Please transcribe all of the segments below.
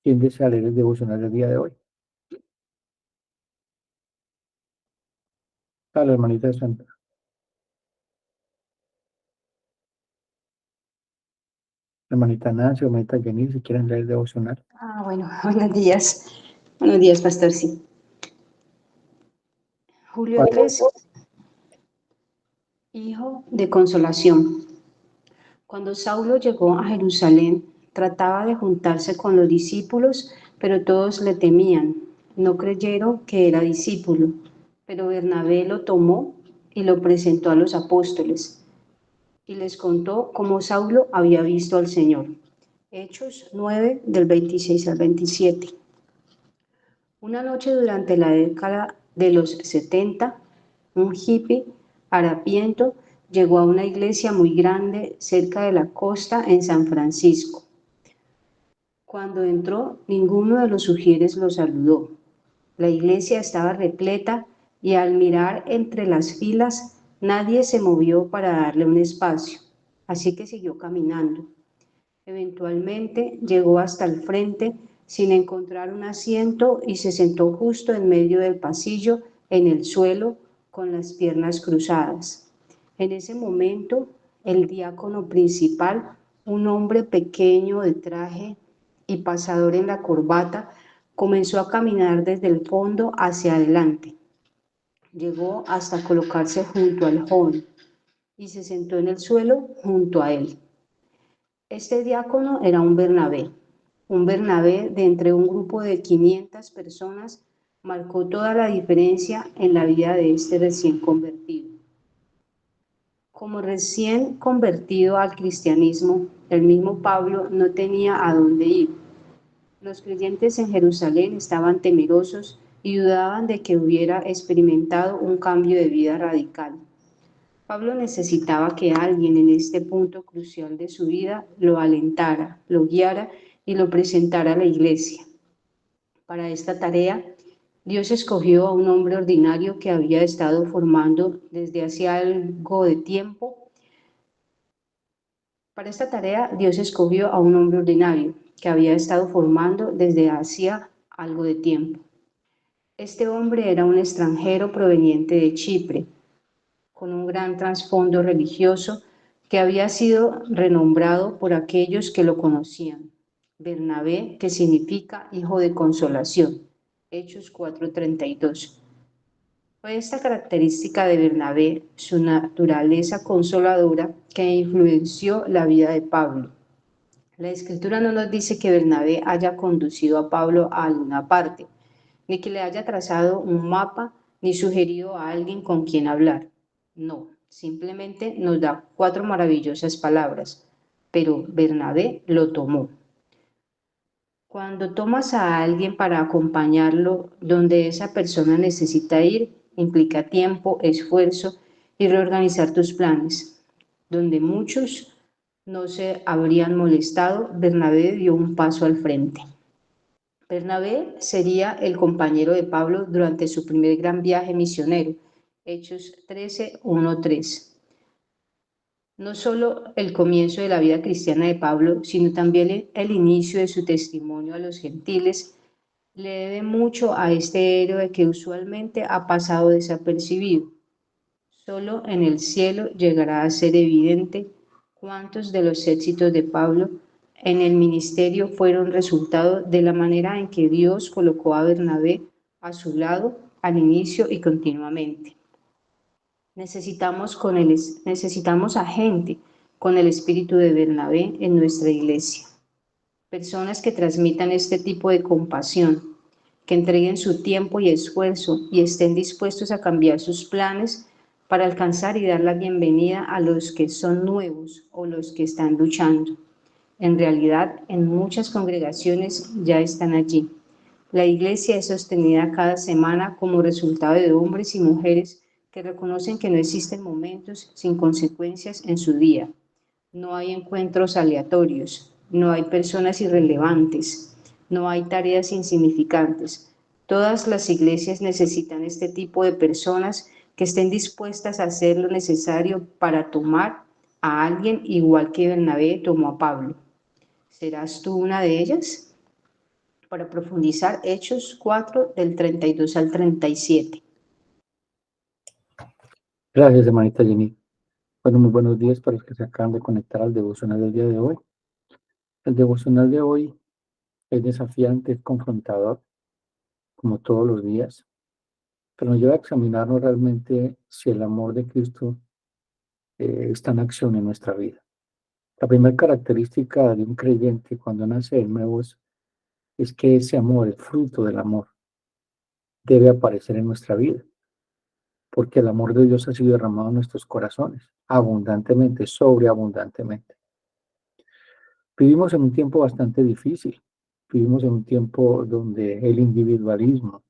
¿Quién desea leer el devocional del día de hoy? A la hermanita Santa, la hermanita Nancy, la hermanita Jenny, si quieren leer el devocional. Bueno, buenos días. Buenos días, pastor, sí. Julio Para 3, hijo de consolación. Cuando Saulo llegó a Jerusalén, trataba de juntarse con los discípulos, pero todos le temían. No creyeron que era discípulo, pero Bernabé lo tomó y lo presentó a los apóstoles y les contó cómo Saulo había visto al Señor. Hechos 9, del 26 al 27. Una noche durante la década de los 70, un hippie harapiento llegó a una iglesia muy grande cerca de la costa en San Francisco. Cuando entró, ninguno de los sugieres lo saludó. La iglesia estaba repleta y al mirar entre las filas, nadie se movió para darle un espacio, así que siguió caminando. Eventualmente llegó hasta el frente sin encontrar un asiento y se sentó justo en medio del pasillo, en el suelo, con las piernas cruzadas. En ese momento, el diácono principal, un hombre pequeño de traje y pasador en la corbata, comenzó a caminar desde el fondo hacia adelante. Llegó hasta colocarse junto al joven y se sentó en el suelo junto a él. Este diácono era un Bernabé de entre un grupo de 500 personas, marcó toda la diferencia en la vida de este recién convertido. Como recién convertido al cristianismo, el mismo Pablo no tenía a dónde ir. Los creyentes en Jerusalén estaban temerosos y dudaban de que hubiera experimentado un cambio de vida radical. Pablo necesitaba que alguien en este punto crucial de su vida lo alentara, lo guiara y lo presentara a la iglesia. Para esta tarea, Dios escogió a un hombre ordinario que había estado formando desde hacía algo de tiempo. Para esta tarea, Dios escogió a un hombre ordinario que había estado formando desde hacía algo de tiempo. Este hombre era un extranjero proveniente de Chipre, con un gran trasfondo religioso que había sido renombrado por aquellos que lo conocían. Bernabé, que significa hijo de consolación. Hechos 4:32. Fue esta característica de Bernabé, su naturaleza consoladora, que influenció la vida de Pablo. La Escritura no nos dice que Bernabé haya conducido a Pablo a alguna parte, ni que le haya trazado un mapa, ni sugerido a alguien con quien hablar. No, simplemente nos da 4 maravillosas palabras, pero Bernabé lo tomó. Cuando tomas a alguien para acompañarlo donde esa persona necesita ir, implica tiempo, esfuerzo y reorganizar tus planes. Donde muchos no se habrían molestado, Bernabé dio un paso al frente. Bernabé sería el compañero de Pablo durante su primer gran viaje misionero, Hechos 13:1-3. No solo el comienzo de la vida cristiana de Pablo, sino también el inicio de su testimonio a los gentiles, le debe mucho a este héroe que usualmente ha pasado desapercibido. Solo en el cielo llegará a ser evidente cuántos de los éxitos de Pablo en el ministerio fueron resultado de la manera en que Dios colocó a Bernabé a su lado al inicio y continuamente. Necesitamos a gente con el espíritu de Bernabé en nuestra iglesia. Personas que transmitan este tipo de compasión, que entreguen su tiempo y esfuerzo y estén dispuestos a cambiar sus planes para alcanzar y dar la bienvenida a los que son nuevos o los que están luchando. En realidad, en muchas congregaciones ya están allí. La iglesia es sostenida cada semana como resultado de hombres y mujeres que reconocen que no existen momentos sin consecuencias en su día. No hay encuentros aleatorios, no hay personas irrelevantes, no hay tareas insignificantes. Todas las iglesias necesitan este tipo de personas que estén dispuestas a hacer lo necesario para tomar a alguien igual que Bernabé tomó a Pablo. ¿Serás tú una de ellas? para profundizar Hechos 4 del 32 al 37. Gracias, hermanita Jenny. Bueno, muy buenos días para los que se acaban de conectar al devocional del día de hoy. El devocional de hoy es desafiante, es confrontador, como todos los días, pero nos lleva a examinarnos realmente si el amor de Cristo está en acción en nuestra vida. La primera característica de un creyente cuando nace de nuevo es que ese amor, el fruto del amor, debe aparecer en nuestra vida, porque el amor de Dios ha sido derramado en nuestros corazones, abundantemente, sobreabundantemente. Vivimos en un tiempo bastante difícil, vivimos en un tiempo donde el individualismo,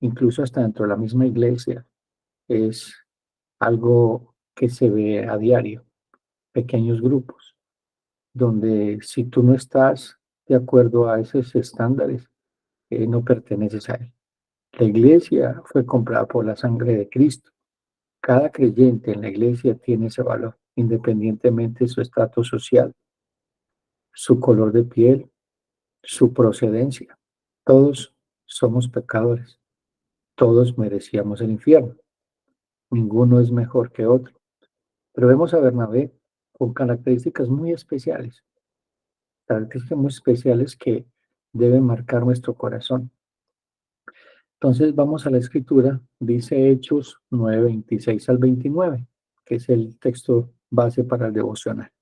incluso hasta dentro de la misma iglesia, es algo que se ve a diario, pequeños grupos, donde si tú no estás de acuerdo a esos estándares, no perteneces a él. La iglesia fue comprada por la sangre de Cristo. Cada creyente en la iglesia tiene ese valor, independientemente de su estatus social, su color de piel, su procedencia. Todos somos pecadores, todos merecíamos el infierno, ninguno es mejor que otro. Pero vemos a Bernabé con características muy especiales que deben marcar nuestro corazón. Entonces vamos a la escritura, dice Hechos 9, 26 al 29, que es el texto base para el devocional.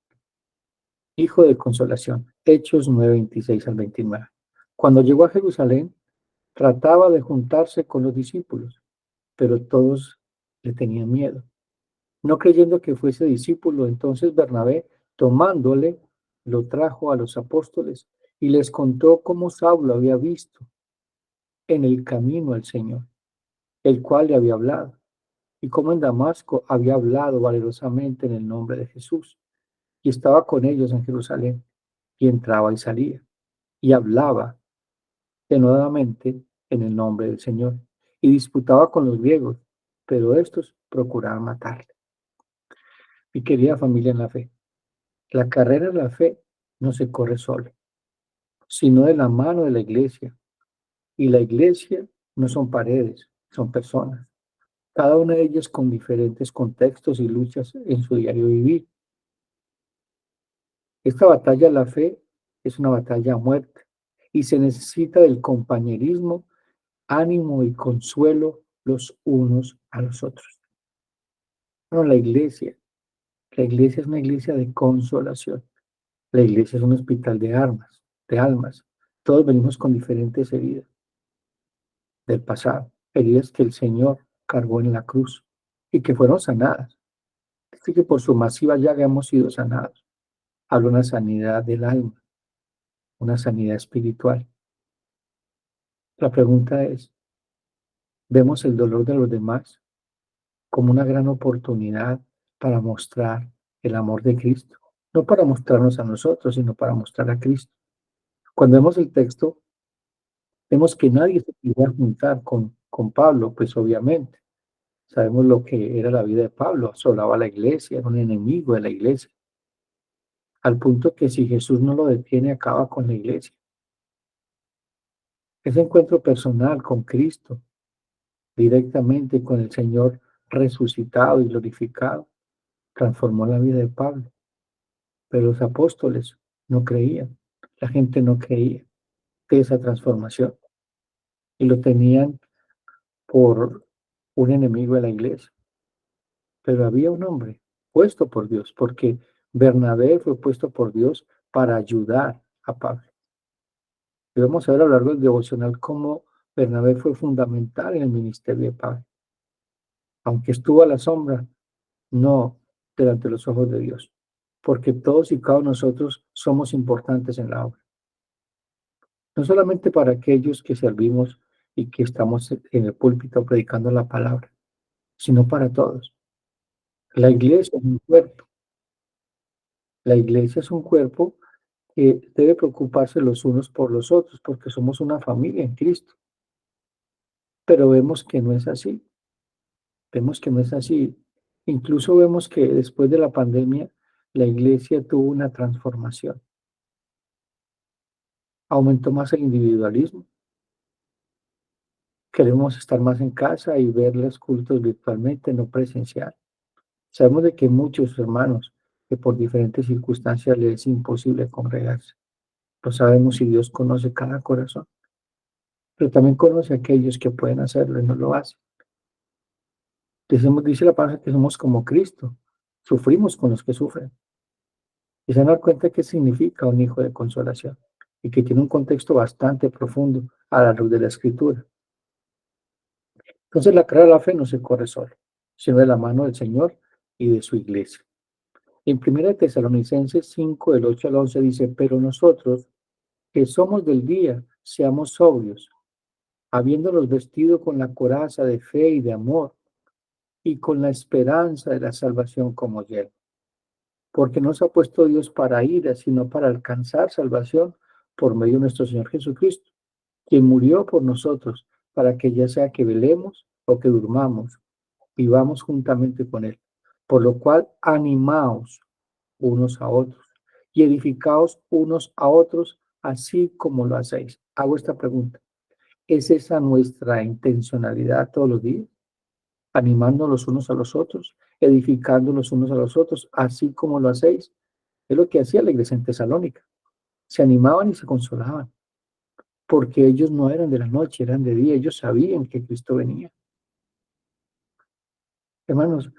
Hijo de consolación, Hechos 9, 26 al 29. Cuando llegó a Jerusalén, trataba de juntarse con los discípulos, pero todos le tenían miedo. No creyendo que fuese discípulo, entonces Bernabé, tomándole, lo trajo a los apóstoles y les contó cómo Saulo había visto en el camino al Señor, el cual le había hablado, y cómo en Damasco había hablado valerosamente en el nombre de Jesús, y estaba con ellos en Jerusalén, y entraba y salía, y hablaba denodadamente en el nombre del Señor, y disputaba con los griegos, pero estos procuraban matarle. Mi querida familia en la fe, la carrera de la fe no se corre solo, sino de la mano de la iglesia. Y la iglesia no son paredes, son personas. Cada una de ellas con diferentes contextos y luchas en su diario vivir. Esta batalla de la fe es una batalla a muerte y se necesita del compañerismo, ánimo y consuelo los unos a los otros. Bueno, la iglesia es una iglesia de consolación. La iglesia es un hospital de almas. Todos venimos con diferentes heridas del pasado, heridas que el Señor cargó en la cruz y que fueron sanadas. Así que por su masiva llaga hemos sido sanados. Habla una sanidad del alma, una sanidad espiritual. La pregunta es, ¿vemos el dolor de los demás como una gran oportunidad para mostrar el amor de Cristo? No para mostrarnos a nosotros, sino para mostrar a Cristo. Cuando vemos el texto, vemos que nadie se quería juntar con Pablo, pues obviamente. Sabemos lo que era la vida de Pablo, asolaba la iglesia, era un enemigo de la iglesia, al punto que si Jesús no lo detiene, acaba con la iglesia. Ese encuentro personal con Cristo, directamente con el Señor resucitado y glorificado, transformó la vida de Pablo. Pero los apóstoles no creían, la gente no creía de esa transformación y lo tenían por un enemigo de la iglesia. Pero había un hombre puesto por Dios, porque Bernabé fue puesto por Dios para ayudar a Pablo. Y vamos a ver a lo largo del devocional cómo Bernabé fue fundamental en el ministerio de Pablo. Aunque estuvo a la sombra, no delante de los ojos de Dios, porque todos y cada uno de nosotros somos importantes en la obra. No solamente para aquellos que servimos y que estamos en el púlpito predicando la palabra, sino para todos. La iglesia es un cuerpo. La iglesia es un cuerpo que debe preocuparse los unos por los otros, porque somos una familia en Cristo. Pero vemos que no es así. Vemos que no es así. Incluso vemos que después de la pandemia, la iglesia tuvo una transformación. Aumentó más el individualismo. Queremos estar más en casa y ver los cultos virtualmente, no presencial. Sabemos de que muchos hermanos que por diferentes circunstancias les es imposible congregarse. Lo sabemos y Dios conoce cada corazón, pero también conoce a aquellos que pueden hacerlo y no lo hacen. Dice la palabra que somos como Cristo, sufrimos con los que sufren. Y se dan cuenta qué significa un hijo de consolación y que tiene un contexto bastante profundo a la luz de la Escritura. Entonces la carrera de la fe no se corre solo, sino de la mano del Señor y de su iglesia. En 1 Tesalonicenses 5, del 8 al 11 dice, pero nosotros que somos del día, seamos sobrios, habiéndonos vestido con la coraza de fe y de amor, y con la esperanza de la salvación como yelmo. Porque no se ha puesto Dios para ira, sino para alcanzar salvación por medio de nuestro Señor Jesucristo, quien murió por nosotros, para que ya sea que velemos o que durmamos, vivamos juntamente con Él. Por lo cual, animaos unos a otros y edificaos unos a otros, así como lo hacéis. Hago esta pregunta. ¿Es esa nuestra intencionalidad todos los días? Animando los unos a los otros, edificando los unos a los otros, así como lo hacéis. Es lo que hacía la iglesia en Tesalónica. Se animaban y se consolaban, porque ellos no eran de la noche, eran de día. Ellos sabían que Cristo venía. Hermanos,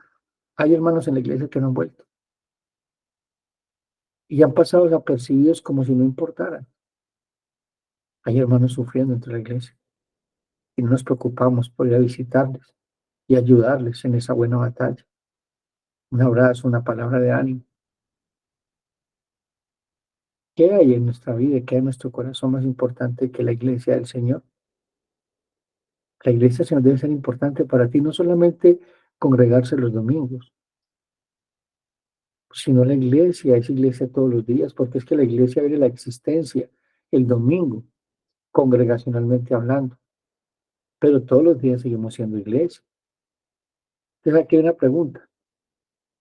hay hermanos en la iglesia que no han vuelto y han pasado desapercibidos como si no importaran. Hay hermanos sufriendo entre la iglesia y no nos preocupamos por ir a visitarles y ayudarles en esa buena batalla. Un abrazo, una palabra de ánimo. ¿Qué hay en nuestra vida, qué hay en nuestro corazón más importante que la iglesia del Señor? La iglesia del Señor debe ser importante para ti, no solamente congregarse los domingos, sino la iglesia es iglesia todos los días, porque es que la iglesia viene la existencia el domingo, congregacionalmente hablando, pero todos los días seguimos siendo iglesia. Entonces aquí hay una pregunta.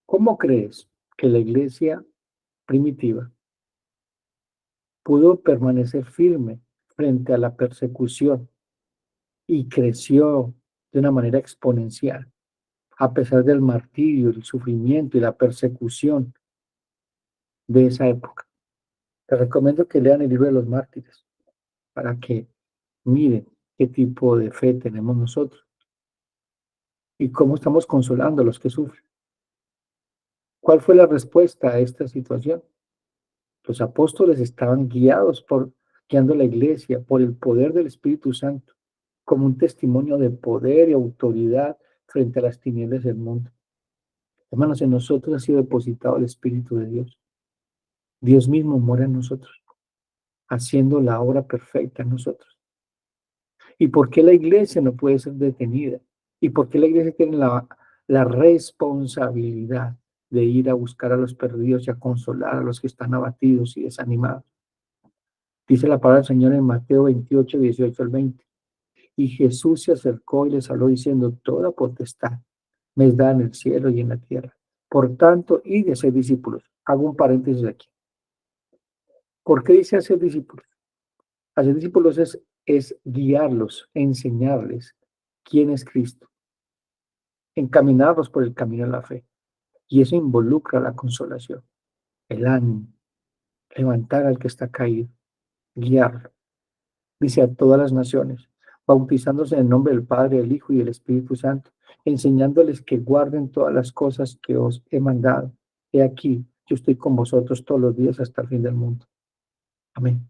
¿Cómo crees que la iglesia primitiva pudo permanecer firme frente a la persecución y creció de una manera exponencial, a pesar del martirio, el sufrimiento y la persecución de esa época? Te recomiendo que lean el libro de los mártires para que miren qué tipo de fe tenemos nosotros y cómo estamos consolando a los que sufren. ¿Cuál fue la respuesta a esta situación? Los apóstoles estaban guiando la iglesia por el poder del Espíritu Santo, como un testimonio de poder y autoridad frente a las tinieblas del mundo. Hermanos, en nosotros ha sido depositado el Espíritu de Dios. Dios mismo mora en nosotros, haciendo la obra perfecta en nosotros. ¿Y por qué la iglesia no puede ser detenida? ¿Y por qué la iglesia tiene la responsabilidad de ir a buscar a los perdidos y a consolar a los que están abatidos y desanimados? Dice la palabra del Señor en Mateo 28, 18 al 20. Y Jesús se acercó y les habló diciendo, toda potestad me es dada en el cielo y en la tierra. Por tanto, id y hacer discípulos. Hago un paréntesis aquí. ¿Por qué dice hacer discípulos? Hacer discípulos es guiarlos, enseñarles quién es Cristo, encaminarlos por el camino de la fe. Y eso involucra la consolación, el ánimo, levantar al que está caído, guiarlo. Dice a todas las naciones, bautizándose en el nombre del Padre, del Hijo y del Espíritu Santo, enseñándoles que guarden todas las cosas que os he mandado. He aquí, yo estoy con vosotros todos los días hasta el fin del mundo. Amén.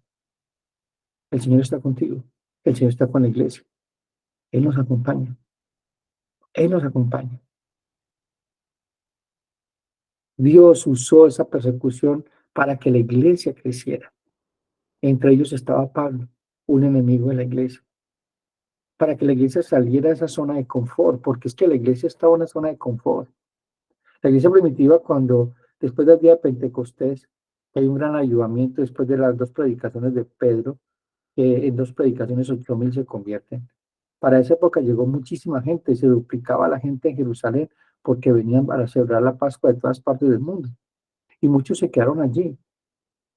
El Señor está contigo. El Señor está con la iglesia. Él nos acompaña. Él nos acompaña. Dios usó esa persecución para que la iglesia creciera. Entre ellos estaba Pablo, un enemigo de la iglesia, para que la iglesia saliera de esa zona de confort, porque es que la iglesia estaba en una zona de confort. La iglesia primitiva, cuando después del día de Pentecostés, hay un gran avivamiento después de las dos predicaciones de Pedro, que en dos predicaciones 8.000 se convierten. Para esa época llegó muchísima gente, se duplicaba la gente en Jerusalén porque venían para celebrar la Pascua de todas partes del mundo. Y muchos se quedaron allí.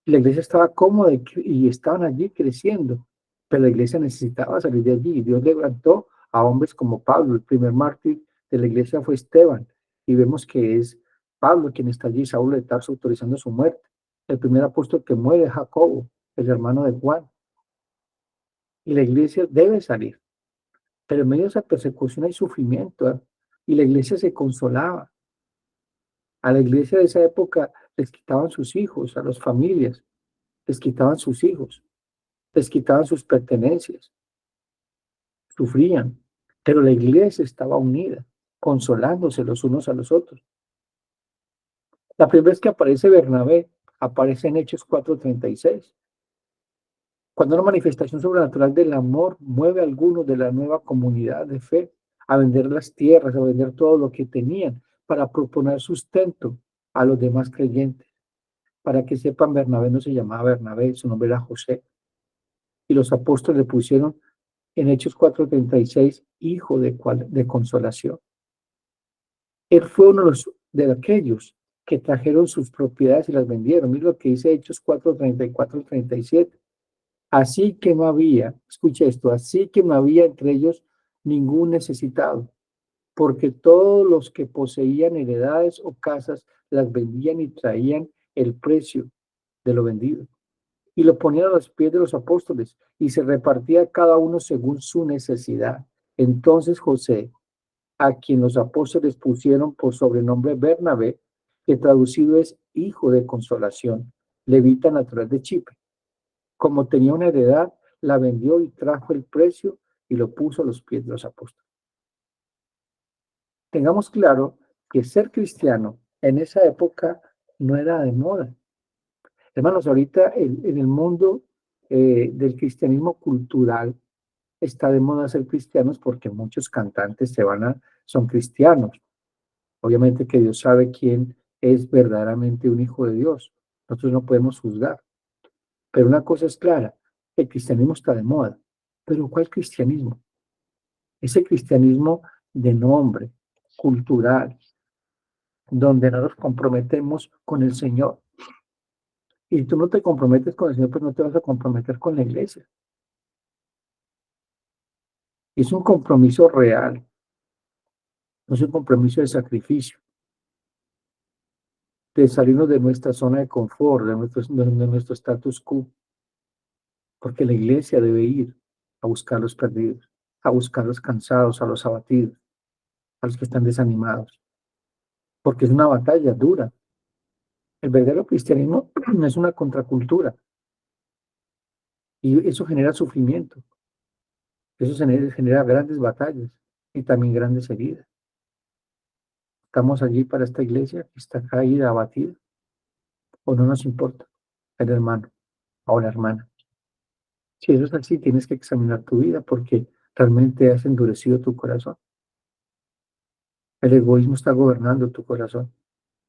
La iglesia estaba cómoda y estaban allí creciendo, pero la iglesia necesitaba salir de allí. Dios levantó a hombres como Pablo. El primer mártir de la iglesia fue Esteban, y vemos que es Pablo quien está allí, Saulo de Tarso, autorizando su muerte. El primer apóstol que muere es Jacobo, el hermano de Juan. Y la iglesia debe salir, pero en medio de esa persecución hay sufrimiento, ¿eh? Y la iglesia se consolaba. A la iglesia de esa época les quitaban sus hijos, a las familias les quitaban sus hijos, les quitaban sus pertenencias, sufrían, pero la iglesia estaba unida, consolándose los unos a los otros. La primera vez que aparece Bernabé, aparece en Hechos 4:36, cuando una manifestación sobrenatural del amor mueve a algunos de la nueva comunidad de fe a vender las tierras, a vender todo lo que tenían para proponer sustento a los demás creyentes. Para que sepan, Bernabé no se llamaba Bernabé, su nombre era José. Y los apóstoles le pusieron en Hechos 4:36, hijo de consolación. Él fue uno de aquellos que trajeron sus propiedades y las vendieron. Mira lo que dice Hechos 4:34 al 37. Así que no había, escucha esto, así que no había entre ellos ningún necesitado, porque todos los que poseían heredades o casas las vendían y traían el precio de lo vendido y lo ponían a los pies de los apóstoles y se repartía cada uno según su necesidad. Entonces José, a quien los apóstoles pusieron por sobrenombre Bernabé, que traducido es hijo de consolación, levita natural de Chipre, como tenía una heredad, la vendió y trajo el precio y lo puso a los pies de los apóstoles. Tengamos claro que ser cristiano en esa época no era de moda. Hermanos, ahorita en el mundo del cristianismo cultural está de moda ser cristianos porque muchos cantantes son cristianos. Obviamente que Dios sabe quién es verdaderamente un hijo de Dios. Nosotros no podemos juzgar. Pero una cosa es clara, el cristianismo está de moda. Pero ¿cuál cristianismo? Ese cristianismo de nombre, cultural, donde no nos comprometemos con el Señor. Y tú no te comprometes con el Señor, pues no te vas a comprometer con la iglesia. Es un compromiso real, no es un compromiso de sacrificio, de salirnos de nuestra zona de confort, de nuestro status quo, porque la iglesia debe ir a buscar a los perdidos, a buscar a los cansados, a los abatidos, a los que están desanimados, porque es una batalla dura. El verdadero cristianismo es una contracultura y eso genera sufrimiento, eso genera grandes batallas y también grandes heridas. Estamos allí para esta iglesia que está caída, abatida, o no nos importa el hermano o la hermana. Si eso es así, tienes que examinar tu vida porque realmente has endurecido tu corazón. El egoísmo está gobernando tu corazón.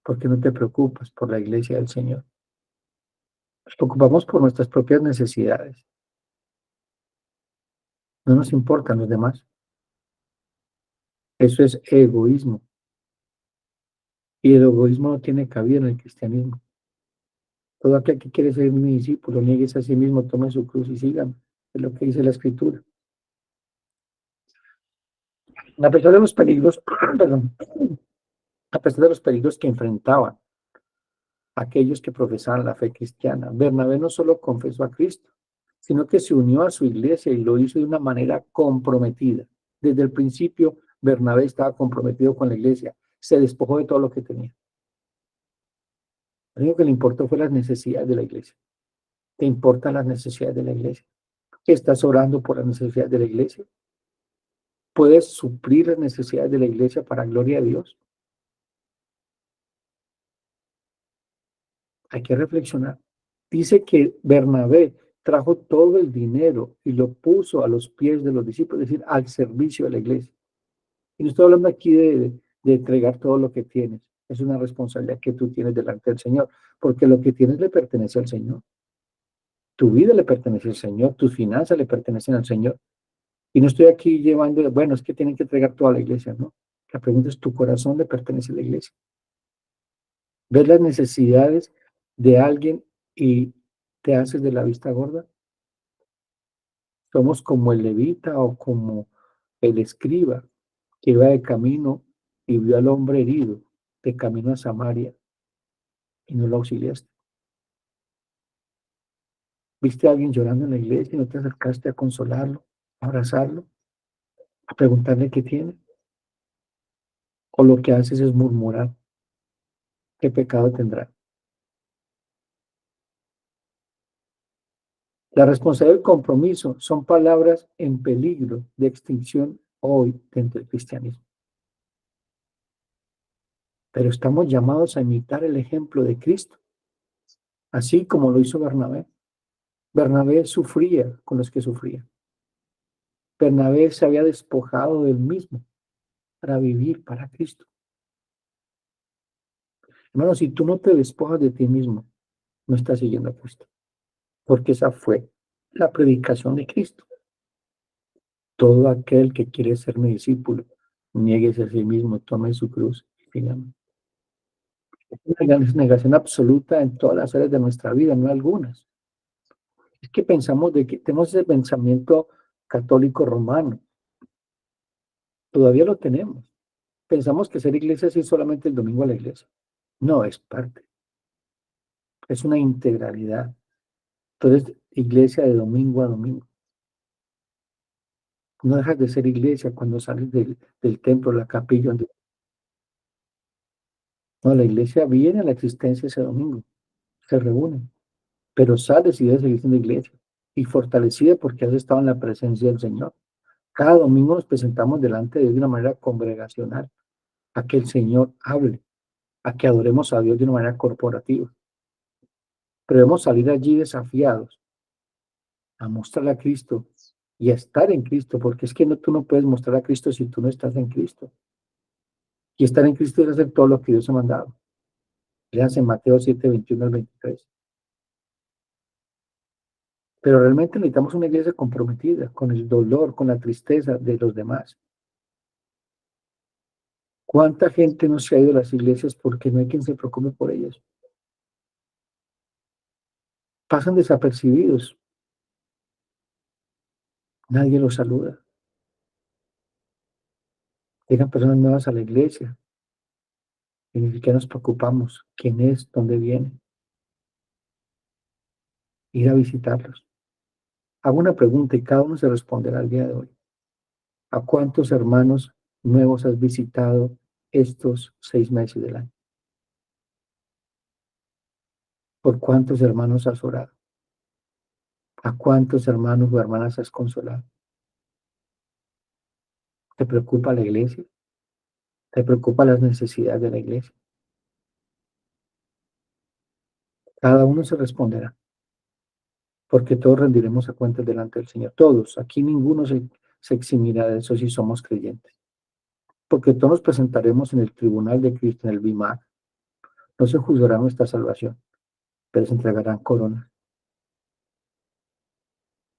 ¿Por qué no te preocupas por la iglesia del Señor? Nos preocupamos por nuestras propias necesidades. No nos importan los demás. Eso es egoísmo. Y el egoísmo no tiene cabida en el cristianismo. Todo aquel que quiere ser mi discípulo, nieguese a sí mismo, tome su cruz y sígame. Es lo que dice la Escritura. A pesar de los peligros, perdón, a pesar de los peligros que enfrentaban aquellos que profesaban la fe cristiana, Bernabé no solo confesó a Cristo, sino que se unió a su iglesia y lo hizo de una manera comprometida. Desde el principio, Bernabé estaba comprometido con la iglesia, se despojó de todo lo que tenía. Lo único que le importó fue las necesidades de la iglesia. ¿Te importan las necesidades de la iglesia? ¿Estás orando por las necesidades de la iglesia? ¿Puedes suplir las necesidades de la iglesia para gloria de Dios? Hay que reflexionar. Dice que Bernabé trajo todo el dinero y lo puso a los pies de los discípulos, es decir, al servicio de la iglesia. Y no estoy hablando aquí de entregar todo lo que tienes. Es una responsabilidad que tú tienes delante del Señor, porque lo que tienes le pertenece al Señor. Tu vida le pertenece al Señor, tus finanzas le pertenecen al Señor. Y no estoy aquí llevando, bueno, es que tienen que entregar toda la iglesia, ¿no? La pregunta es, ¿tu corazón le pertenece a la iglesia? ¿Ves las necesidades de alguien y ¿Te haces de la vista gorda? Somos como el levita o como el escriba que iba de camino y vio al hombre herido de camino a Samaria y no lo auxiliaste. ¿Viste a alguien llorando en la iglesia y no te acercaste a consolarlo, a abrazarlo, a preguntarle qué tiene? O lo que haces es murmurar, ¿qué pecado tendrá? La responsabilidad y el compromiso son palabras en peligro de extinción hoy dentro del cristianismo. Pero estamos llamados a imitar el ejemplo de Cristo, así como lo hizo Bernabé. Bernabé sufría con los que sufrían. Bernabé se había despojado del mismo para vivir para Cristo. Hermano, si tú no te despojas de ti mismo, no estás siguiendo a Cristo, porque esa fue la predicación de Cristo. Todo aquel que quiere ser mi discípulo, niéguese a sí mismo, tome su cruz y sígame. Es una negación absoluta en todas las áreas de nuestra vida, no algunas. Es que pensamos de que tenemos ese pensamiento católico romano. Todavía lo tenemos. Pensamos que ser iglesia es ir solamente el domingo a la iglesia. No, es parte. Es una integralidad. Entonces, iglesia de domingo a domingo. No dejas de ser iglesia cuando sales del templo, la capilla. No, la iglesia viene a la existencia ese domingo. Se reúnen. Pero sales y debes seguir siendo iglesia. Y fortalecida porque has estado en la presencia del Señor. Cada domingo nos presentamos delante de Dios de una manera congregacional. A que el Señor hable. A que adoremos a Dios de una manera corporativa. Pero debemos salir allí desafiados a mostrar a Cristo y a estar en Cristo, porque es que no, tú no puedes mostrar a Cristo si tú no estás en Cristo. Y estar en Cristo es hacer todo lo que Dios ha mandado. Léanse en Mateo 7, 21 al 23. Pero realmente necesitamos una iglesia comprometida con el dolor, con la tristeza de los demás. ¿Cuánta gente no se ha ido a las iglesias porque no hay quien se preocupe por ellas? Pasan desapercibidos. Nadie los saluda. Llegan personas nuevas a la iglesia y ni siquiera nos preocupamos. ¿Quién es? ¿Dónde viene? Ir a visitarlos. Hago una pregunta y cada uno se responderá al día de hoy. ¿A cuántos hermanos nuevos has visitado estos 6 meses del año? ¿Por cuántos hermanos has orado? ¿A cuántos hermanos o hermanas has consolado? ¿Te preocupa la iglesia? ¿Te preocupa las necesidades de la iglesia? Cada uno se responderá, porque todos rendiremos a cuentas delante del Señor. Todos, aquí ninguno se eximirá de eso si somos creyentes. Porque todos nos presentaremos en el tribunal de Cristo, en el BIMAC. No se juzgará nuestra salvación, pero se entregarán coronas.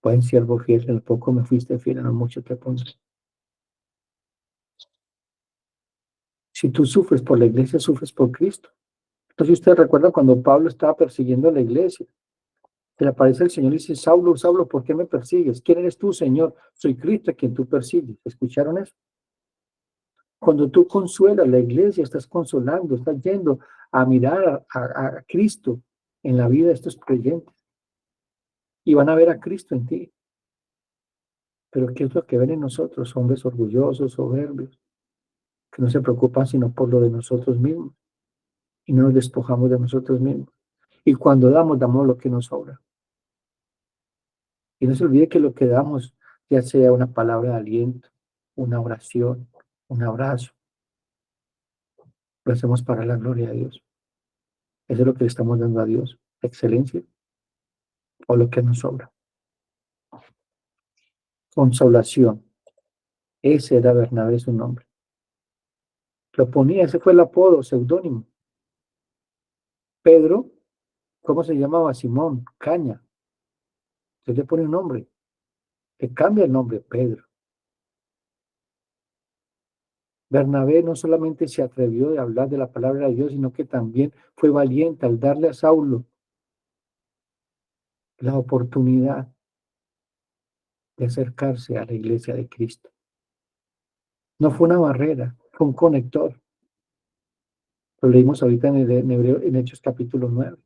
Buen siervo fiel, en el poco me fuiste fiel, en lo mucho te pondré. Si tú sufres por la iglesia, sufres por Cristo. Entonces ustedes recuerdan cuando Pablo estaba persiguiendo a la iglesia, que le aparece el Señor y dice, Saulo, Saulo, ¿por qué me persigues? ¿Quién eres tú, Señor? Soy Cristo a quien tú persigues. ¿Escucharon eso? Cuando tú consuelas la iglesia, estás consolando, estás yendo a mirar a Cristo en la vida de estos creyentes y van a ver a Cristo en ti. Pero ¿qué es lo que ven en nosotros? Hombres orgullosos, soberbios, que no se preocupan sino por lo de nosotros mismos y no nos despojamos de nosotros mismos. Y cuando damos, damos lo que nos sobra. Y no se olvide que lo que damos, ya sea una palabra de aliento, una oración, un abrazo, lo hacemos para la gloria de Dios. Eso es lo que le estamos dando a Dios, excelencia o lo que nos sobra. Consolación. Ese era Bernabé su nombre. Lo ponía, ese fue el apodo, seudónimo. Pedro, ¿cómo se llamaba? Simón, Caña. Usted le pone un nombre, que cambia el nombre, Pedro. Bernabé no solamente se atrevió a hablar de la palabra de Dios, sino que también fue valiente al darle a Saulo la oportunidad de acercarse a la iglesia de Cristo. No fue una barrera, fue un conector. Lo leímos ahorita en Hechos capítulo 9.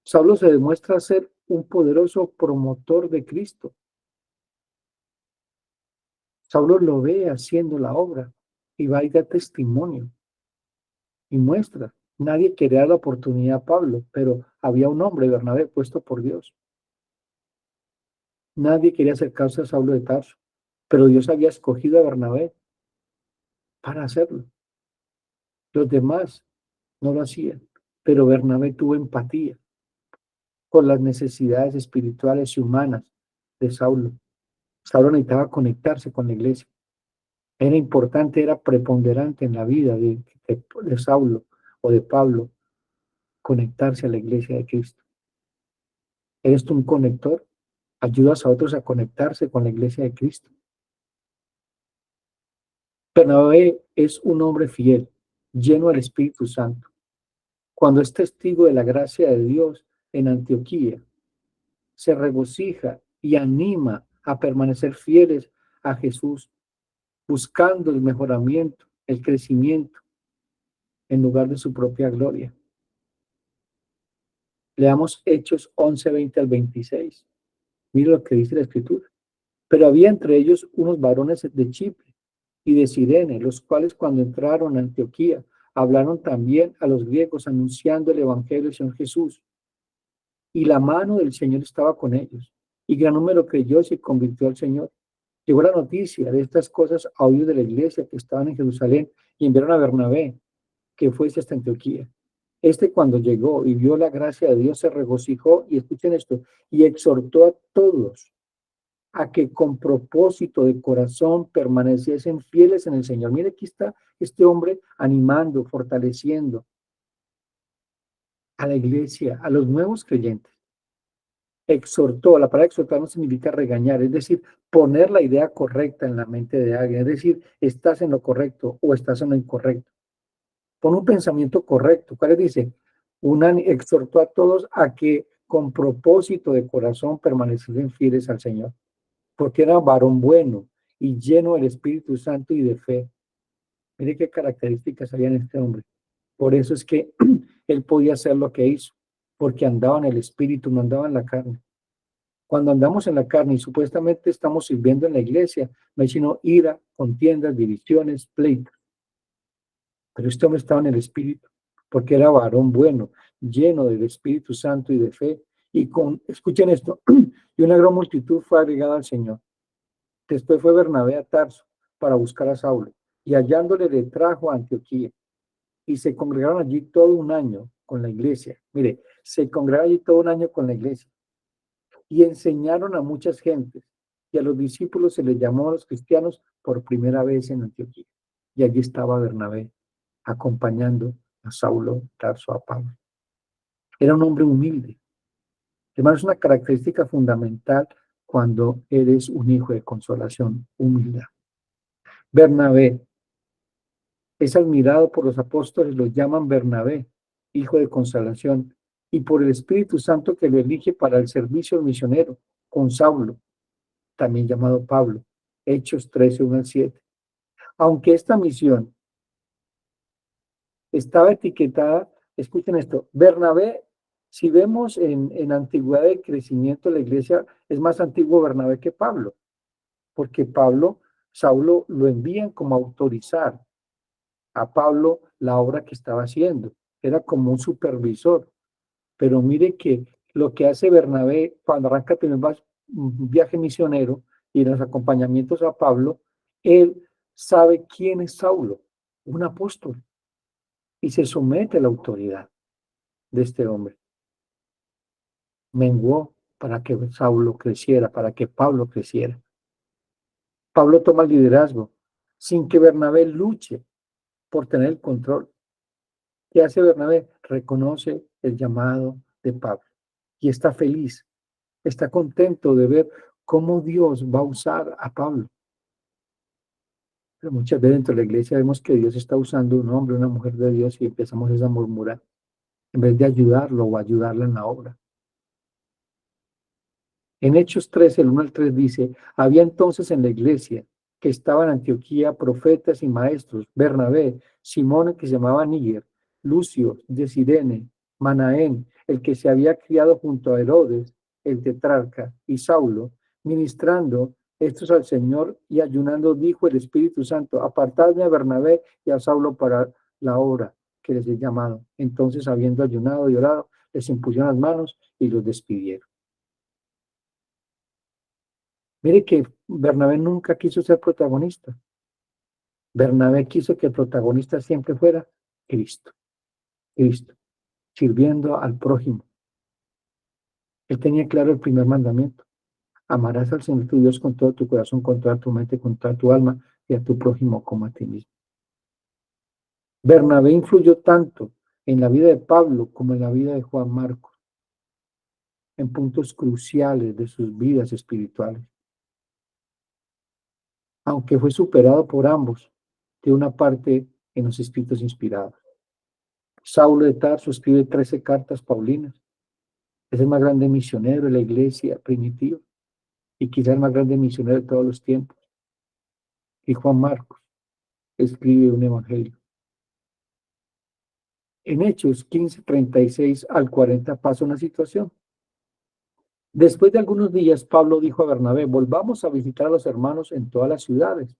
Saulo se demuestra ser un poderoso promotor de Cristo. Saulo lo ve haciendo la obra y va y da testimonio y muestra. Nadie quería dar la oportunidad a Pablo, pero había un hombre, Bernabé, puesto por Dios. Nadie quería acercarse a Saulo de Tarso, pero Dios había escogido a Bernabé para hacerlo. Los demás no lo hacían, pero Bernabé tuvo empatía con las necesidades espirituales y humanas de Saulo. Saulo necesitaba conectarse con la iglesia. Era importante, era preponderante en la vida de Saulo o de Pablo conectarse a la iglesia de Cristo. ¿Eres tú un conector? ¿Ayudas a otros a conectarse con la iglesia de Cristo? Bernabé es un hombre fiel, lleno del Espíritu Santo. Cuando es testigo de la gracia de Dios en Antioquía, se regocija y anima a permanecer fieles a Jesús, buscando el mejoramiento, el crecimiento, en lugar de su propia gloria. Leamos Hechos 11, 20 al 26. Mira lo que dice la Escritura. Pero había entre ellos unos varones de Chipre y de Cirene, los cuales cuando entraron a Antioquía, hablaron también a los griegos anunciando el evangelio del Señor Jesús. Y la mano del Señor estaba con ellos. Y gran número creyó y se convirtió al Señor. Llegó la noticia de estas cosas a oídos de la iglesia que estaban en Jerusalén y enviaron a Bernabé, que fuese hasta Antioquía. Este cuando llegó y vio la gracia de Dios se regocijó, y escuchen esto, y exhortó a todos a que con propósito de corazón permaneciesen fieles en el Señor. Mire, aquí está este hombre animando, fortaleciendo a la iglesia, a los nuevos creyentes. Exhortó, la palabra exhortar no significa regañar, es decir, poner la idea correcta en la mente de alguien, es decir, estás en lo correcto o estás en lo incorrecto. Pon un pensamiento correcto. ¿Cuál dice? Exhortó a todos a que con propósito de corazón permaneciesen fieles al Señor, porque era varón bueno y lleno del Espíritu Santo y de fe. Mire qué características había en este hombre. Por eso es que él podía hacer lo que hizo, porque andaba en el Espíritu, no andaba en la carne. Cuando andamos en la carne y supuestamente estamos sirviendo en la iglesia, no hay sino ira, contiendas, divisiones, pleitos. Pero este hombre estaba en el Espíritu, porque era varón bueno, lleno del Espíritu Santo y de fe. Escuchen esto, y una gran multitud fue agregada al Señor. Después fue Bernabé a Tarso para buscar a Saulo, y hallándole le trajo a Antioquía. Y se congregaron allí todo un año con la iglesia. Mire, se congregaron allí todo un año con la iglesia. Y enseñaron a muchas gentes. Y a los discípulos se les llamó a los cristianos por primera vez en Antioquía. Y allí estaba Bernabé, acompañando a Saulo, Tarso, a Pablo. Era un hombre humilde. Hermano, es una característica fundamental cuando eres un hijo de consolación, humildad. Bernabé es admirado por los apóstoles, lo llaman Bernabé, hijo de consolación, y por el Espíritu Santo que lo elige para el servicio misionero, con Saulo, también llamado Pablo, Hechos 13, 1 al 7. Aunque esta misión estaba etiquetada, escuchen esto, Bernabé, si vemos en antigüedad de crecimiento de la iglesia, es más antiguo Bernabé que Pablo, porque Pablo, Saulo lo envían como autorizar a Pablo la obra que estaba haciendo, era como un supervisor, pero mire que lo que hace Bernabé cuando arranca un viaje misionero y en los acompañamientos a Pablo, él sabe quién es Saulo, un apóstol, y se somete a la autoridad de este hombre. Menguó para que Saulo creciera, para que Pablo creciera. Pablo toma el liderazgo sin que Bernabé luche por tener el control. ¿Qué hace Bernabé? Reconoce el llamado de Pablo y está feliz, está contento de ver cómo Dios va a usar a Pablo. Pero muchas veces dentro de la iglesia vemos que Dios está usando un hombre, una mujer de Dios y empezamos a murmurar en vez de ayudarlo o ayudarla en la obra. En Hechos 13, el 1 al 3 dice, había entonces en la iglesia que estaba en Antioquía profetas y maestros, Bernabé, Simón, el que se llamaba Níger, Lucio de Cirene, Manaén, el que se había criado junto a Herodes, el tetrarca, y Saulo, ministrando estos al Señor y ayunando, dijo el Espíritu Santo, apartadme a Bernabé y a Saulo para la obra que les he llamado. Entonces, habiendo ayunado y orado, les impusieron las manos y los despidieron. Mire que Bernabé nunca quiso ser protagonista. Bernabé quiso que el protagonista siempre fuera Cristo, Cristo, sirviendo al prójimo. Él tenía claro el primer mandamiento. Amarás al Señor tu Dios con todo tu corazón, con toda tu mente, con toda tu alma y a tu prójimo como a ti mismo. Bernabé influyó tanto en la vida de Pablo como en la vida de Juan Marcos, en puntos cruciales de sus vidas espirituales. Aunque fue superado por ambos, de una parte en los escritos inspirados. Saulo de Tarso escribe 13 cartas paulinas. Es el más grande misionero de la iglesia primitiva y quizás el más grande misionero de todos los tiempos. Y Juan Marcos escribe un evangelio. En Hechos 15, 36 al 40 pasa una situación. Después de algunos días, Pablo dijo a Bernabé, volvamos a visitar a los hermanos en todas las ciudades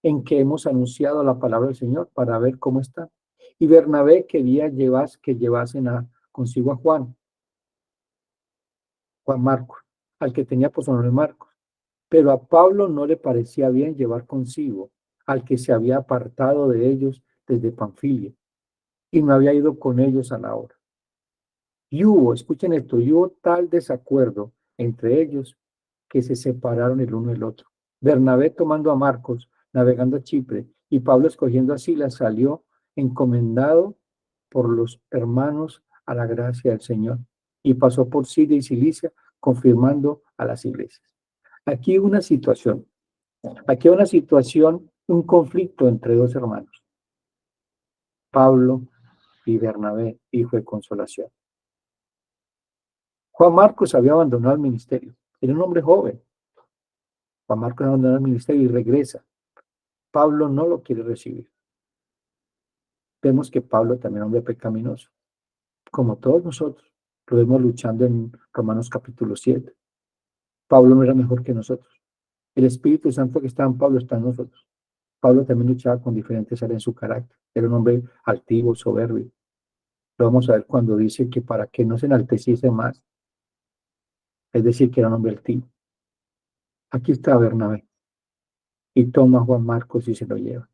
en que hemos anunciado la palabra del Señor para ver cómo están. Y Bernabé quería que llevasen consigo a Juan Marcos, al que tenía por su nombre Marcos. Pero a Pablo no le parecía bien llevar consigo al que se había apartado de ellos desde Panfilia y no había ido con ellos a la obra. Escuchen esto, y hubo tal desacuerdo entre ellos que se separaron el uno del otro. Bernabé tomando a Marcos, navegando a Chipre, y Pablo escogiendo a Silas, salió encomendado por los hermanos a la gracia del Señor y pasó por Siria y Cilicia, confirmando a las iglesias. Aquí aquí una situación, un conflicto entre dos hermanos, Pablo y Bernabé, hijo de consolación. Juan Marcos había abandonado el ministerio, era un hombre joven. Juan Marcos abandona el ministerio y regresa. Pablo no lo quiere recibir. Vemos que Pablo también es un hombre pecaminoso, como todos nosotros. Lo vemos luchando en Romanos capítulo 7. Pablo no era mejor que nosotros. El Espíritu Santo que está en Pablo está en nosotros. Pablo también luchaba con diferentes áreas en su carácter. Era un hombre altivo, soberbio. Lo vamos a ver cuando dice que para que no se enalteciese más, es decir, que era un hombre altivo. Aquí está Bernabé y toma a Juan Marcos y se lo lleva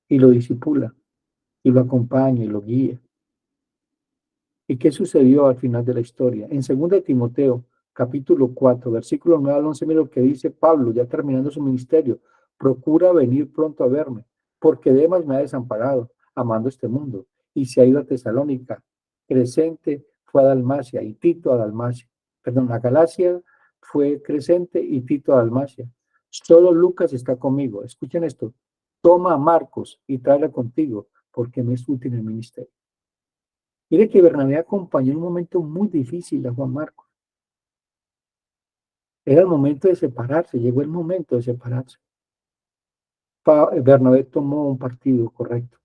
y lo disipula y lo acompaña y lo guía. ¿Y qué sucedió al final de la historia? En 2 Timoteo, capítulo 4, versículo 9 al 11, mira lo que dice Pablo, ya terminando su ministerio. Procura venir pronto a verme, porque Demas me ha desamparado, amando este mundo, y se ha ido a Tesalónica. Crescente fue a Dalmacia y Tito a Dalmacia. Perdón, a Galacia fue Crescente y Tito a Dalmacia. Solo Lucas está conmigo. Escuchen esto. Toma a Marcos y tráela contigo, porque me es útil en el ministerio. Mire que Bernabé acompañó en un momento muy difícil a Juan Marcos. Era el momento de separarse, llegó el momento de separarse. Bernabé tomó un partido correcto,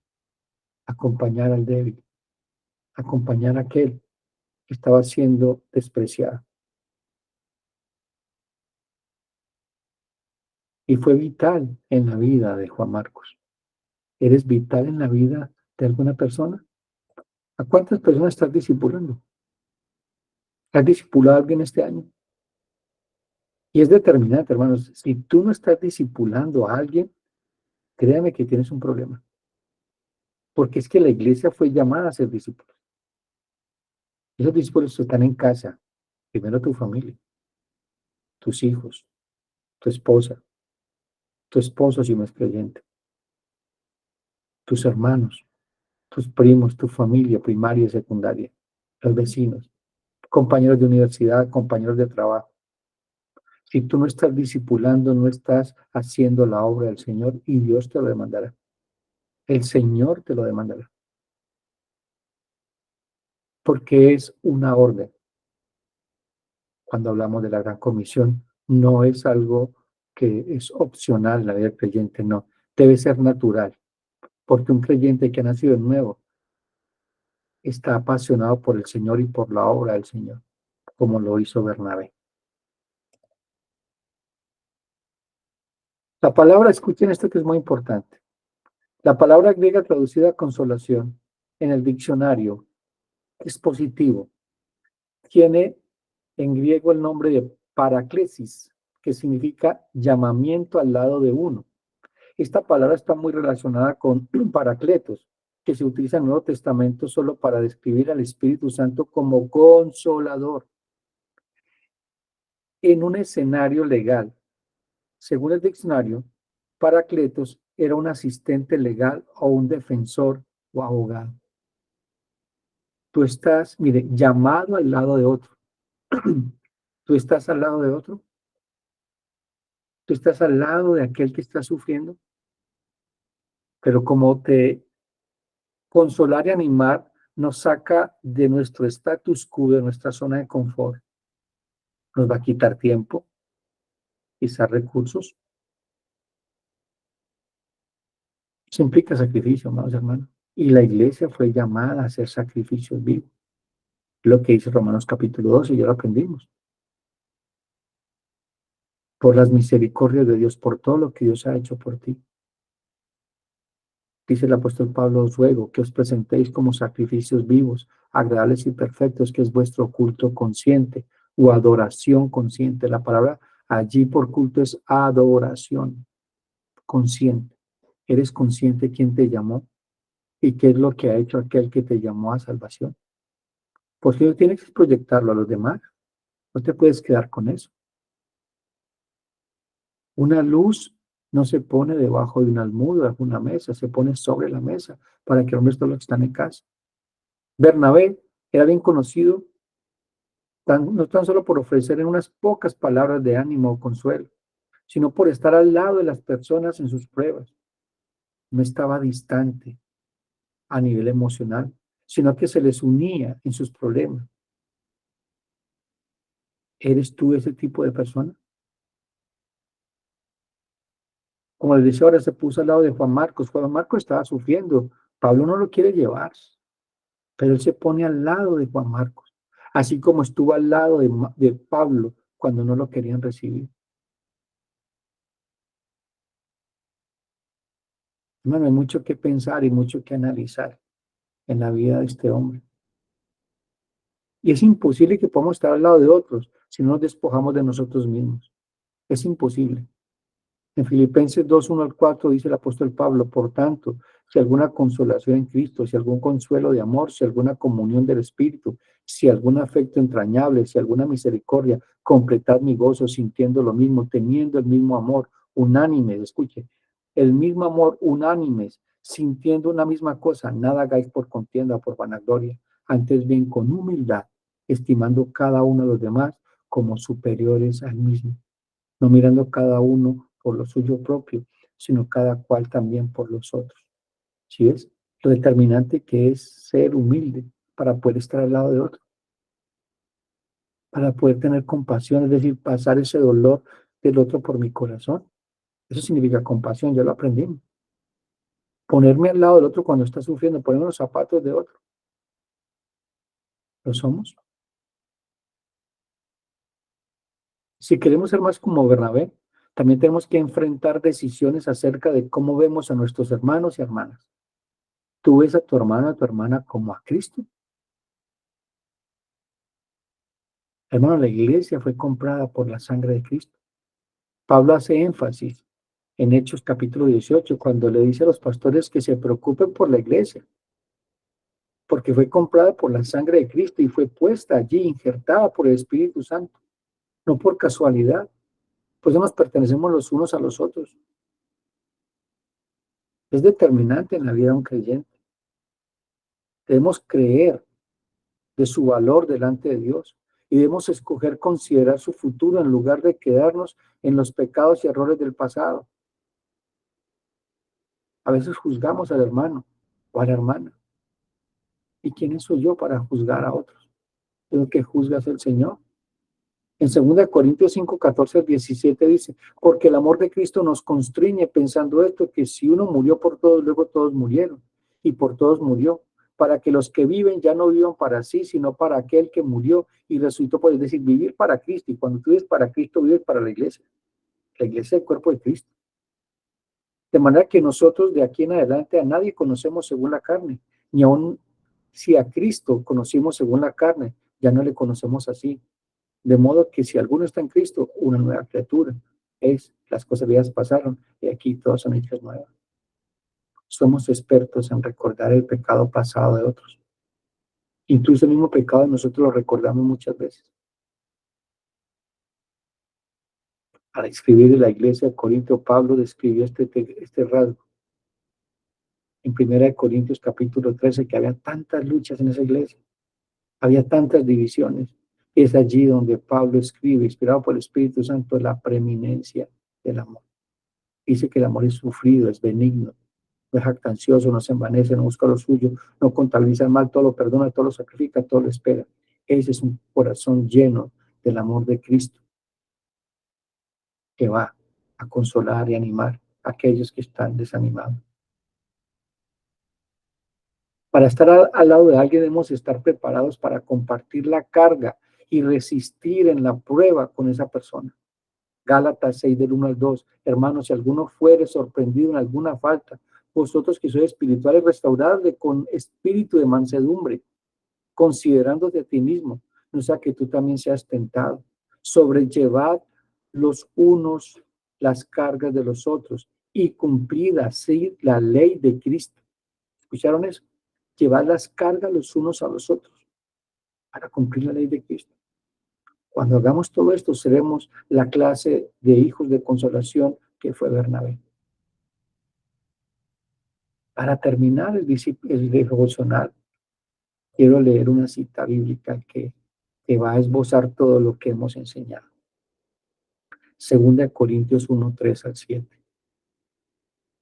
acompañar al débil, acompañar a aquel que estaba siendo despreciado. Y fue vital en la vida de Juan Marcos. ¿Eres vital en la vida de alguna persona? ¿A cuántas personas estás discipulando? ¿Has discipulado a alguien este año? Y es determinante, hermanos. Si tú no estás discipulando a alguien, créame que tienes un problema. Porque es que la iglesia fue llamada a ser discípulos. Esos discípulos están en casa. Primero tu familia, tus hijos, tu esposa, tu esposo si no es creyente, tus hermanos, tus primos, tu familia primaria y secundaria, los vecinos, compañeros de universidad, compañeros de trabajo. Si tú no estás discipulando, no estás haciendo la obra del Señor y Dios te lo demandará. El Señor te lo demandará. Porque es una orden. cuando hablamos de la gran comisión. No es algo que es opcional en la vida del creyente, no. Debe ser natural, porque un creyente que ha nacido de nuevo está apasionado por el Señor y por la obra del Señor, como lo hizo Bernabé. La palabra, escuchen esto que es muy importante. La palabra griega traducida a consolación en el diccionario es positivo. Tiene en griego el nombre de paraklesis, que significa llamamiento al lado de uno. Esta palabra está muy relacionada con paracletos, que se utiliza en el Nuevo Testamento solo para describir al Espíritu Santo como consolador. En un escenario legal, según el diccionario, paracletos era un asistente legal o un defensor o abogado. Tú estás, mire, llamado al lado de otro. Tú estás al lado de otro. Tú estás al lado de aquel que está sufriendo. Pero como te consolar y animar nos saca de nuestro status quo, de nuestra zona de confort. Nos va a quitar tiempo, quizás recursos. Eso implica sacrificio, amados hermanos. Y la iglesia fue llamada a hacer sacrificios vivos. Lo que dice Romanos capítulo 12, y ya lo aprendimos. Por las misericordias de Dios, por todo lo que Dios ha hecho por ti. Dice el apóstol Pablo, os ruego que os presentéis como sacrificios vivos, agradables y perfectos, que es vuestro culto consciente o adoración consciente. La palabra allí por culto es adoración consciente. ¿Eres consciente quién te llamó y qué es lo que ha hecho aquel que te llamó a salvación? Porque tienes que proyectarlo a los demás. No te puedes quedar con eso. Una luz no se pone debajo de un almud, bajo una mesa, se pone sobre la mesa para que el hombre esté lo que están en casa. Bernabé era bien conocido no tan solo por ofrecer en unas pocas palabras de ánimo o consuelo, sino por estar al lado de las personas en sus pruebas. No estaba distante a nivel emocional, sino que se les unía en sus problemas. ¿Eres tú ese tipo de persona? Como les decía, ahora se puso al lado de Juan Marcos. Juan Marcos estaba sufriendo. Pablo no lo quiere llevar, pero él se pone al lado de Juan Marcos, así como estuvo al lado de Pablo cuando no lo querían recibir. Hermano, hay mucho que pensar y mucho que analizar en la vida de este hombre. Y es imposible que podamos estar al lado de otros si no nos despojamos de nosotros mismos. Es imposible. En Filipenses 2, 1 al 4 dice el apóstol Pablo, por tanto, si alguna consolación en Cristo, si algún consuelo de amor, si alguna comunión del Espíritu, si algún afecto entrañable, si alguna misericordia, completad mi gozo sintiendo lo mismo, teniendo el mismo amor, unánimes, escuche, el mismo amor, unánimes, sintiendo una misma cosa, nada hagáis por contienda o por vanagloria, antes bien con humildad, estimando cada uno de los demás como superiores al mismo, no mirando cada uno por lo suyo propio, sino cada cual también por los otros. ¿Sí ves? Lo determinante que es ser humilde para poder estar al lado de otro, para poder tener compasión, es decir, pasar ese dolor del otro por mi corazón. Eso significa compasión, ya lo aprendimos. Ponerme al lado del otro cuando está sufriendo, ponerme los zapatos de otro. ¿Lo somos? Si queremos ser más como Bernabé, también tenemos que enfrentar decisiones acerca de cómo vemos a nuestros hermanos y hermanas. ¿Tú ves a tu hermano, a tu hermana como a Cristo? Hermano, la iglesia fue comprada por la sangre de Cristo. Pablo hace énfasis en Hechos capítulo 18 cuando le dice a los pastores que se preocupen por la iglesia, porque fue comprada por la sangre de Cristo y fue puesta allí, injertada por el Espíritu Santo, no por casualidad. Pues nos pertenecemos los unos a los otros. Es determinante en la vida de un creyente. Debemos creer de su valor delante de Dios y debemos escoger considerar su futuro en lugar de quedarnos en los pecados y errores del pasado. A veces juzgamos al hermano o a la hermana. ¿Y quién soy yo para juzgar a otros? El que juzga es el Señor. En 2 Corintios 5, 14 al 17 dice, porque el amor de Cristo nos constriñe pensando esto, que si uno murió por todos, luego todos murieron, y por todos murió, para que los que viven ya no vivan para sí, sino para aquel que murió y resucitó, por es decir, vivir para Cristo. Y cuando tú vives para Cristo, vives para la iglesia es el cuerpo de Cristo. De manera que nosotros de aquí en adelante a nadie conocemos según la carne, ni aun si a Cristo conocimos según la carne, ya no le conocemos así. De modo que si alguno está en Cristo, una nueva criatura es, las cosas viejas pasaron y aquí todas son hechas nuevas. Somos expertos en recordar el pecado pasado de otros. Incluso el mismo pecado nosotros lo recordamos muchas veces. Al escribir de la iglesia de Corinto, Pablo describió este rasgo. En 1 Corintios capítulo 13, que había tantas luchas en esa iglesia, había tantas divisiones. Es allí donde Pablo escribe, inspirado por el Espíritu Santo, la preeminencia del amor. Dice que el amor es sufrido, es benigno, no es jactancioso, no se envanece, no busca lo suyo, no contabiliza el mal, todo lo perdona, todo lo sacrifica, todo lo espera. Ese es un corazón lleno del amor de Cristo que va a consolar y animar a aquellos que están desanimados. Para estar al lado de alguien debemos estar preparados para compartir la carga y resistir en la prueba con esa persona. Gálatas 6 del 1 al 2. Hermanos, si alguno fuere sorprendido en alguna falta, vosotros que sois espirituales, restauradle con espíritu de mansedumbre, considerándote a ti mismo, no sea que tú también seas tentado. Sobrellevad los unos las cargas de los otros y cumplid así la ley de Cristo. ¿Escucharon eso? Llevad las cargas los unos a los otros para cumplir la ley de Cristo. Cuando hagamos todo esto, seremos la clase de hijos de consolación que fue Bernabé. Para terminar el devocional, quiero leer una cita bíblica que va a esbozar todo lo que hemos enseñado. 2 Corintios 1, 3 al 7.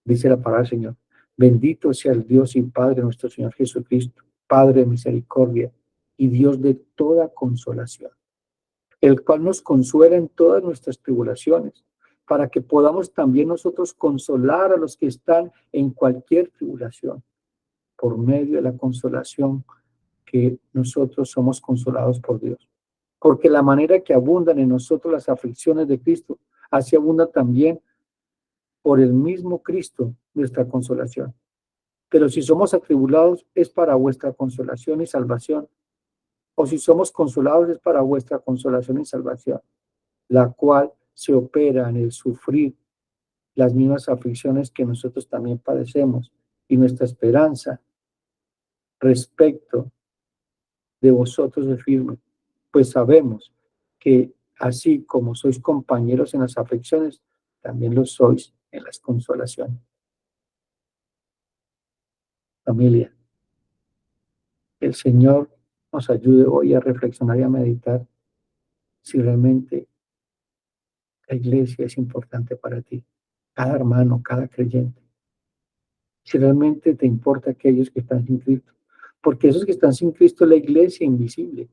Dice la palabra del Señor. Bendito sea el Dios y Padre nuestro Señor Jesucristo, Padre de misericordia y Dios de toda consolación, el cual nos consuela en todas nuestras tribulaciones, para que podamos también nosotros consolar a los que están en cualquier tribulación, por medio de la consolación que nosotros somos consolados por Dios. Porque la manera que abundan en nosotros las aflicciones de Cristo, así abunda también por el mismo Cristo nuestra consolación. Pero si somos atribulados, es para vuestra consolación y salvación. O si somos consolados, es para vuestra consolación y salvación, la cual se opera en el sufrir las mismas aflicciones que nosotros también padecemos. Y nuestra esperanza respecto de vosotros es firme, pues sabemos que así como sois compañeros en las aflicciones, también lo sois en las consolaciones. Familia, el Señor nos ayude hoy a reflexionar y a meditar si realmente la iglesia es importante para ti, cada hermano, cada creyente. Si realmente te importa aquellos que están sin Cristo. Porque esos que están sin Cristo es la iglesia invisible.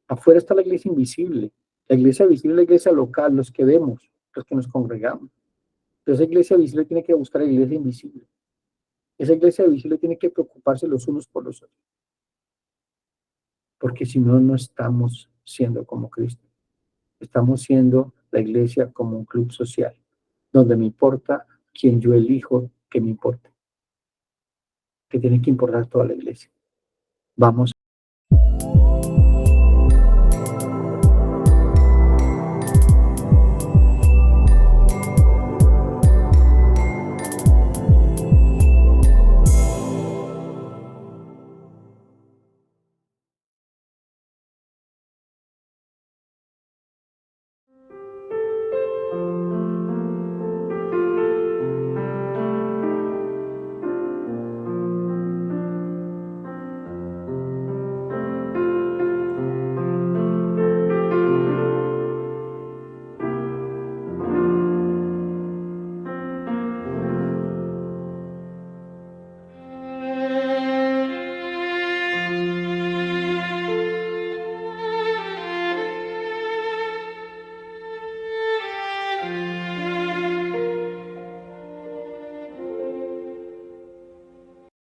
Afuera está la iglesia invisible. La iglesia visible es la iglesia local, los que vemos, los que nos congregamos. Pero esa iglesia visible tiene que buscar la iglesia invisible. Esa iglesia visible tiene que preocuparse los unos por los otros. Porque si no, no estamos siendo como Cristo. Estamos siendo la iglesia como un club social, donde me importa quien yo elijo que me importe. Que tiene que importar toda la iglesia. Vamos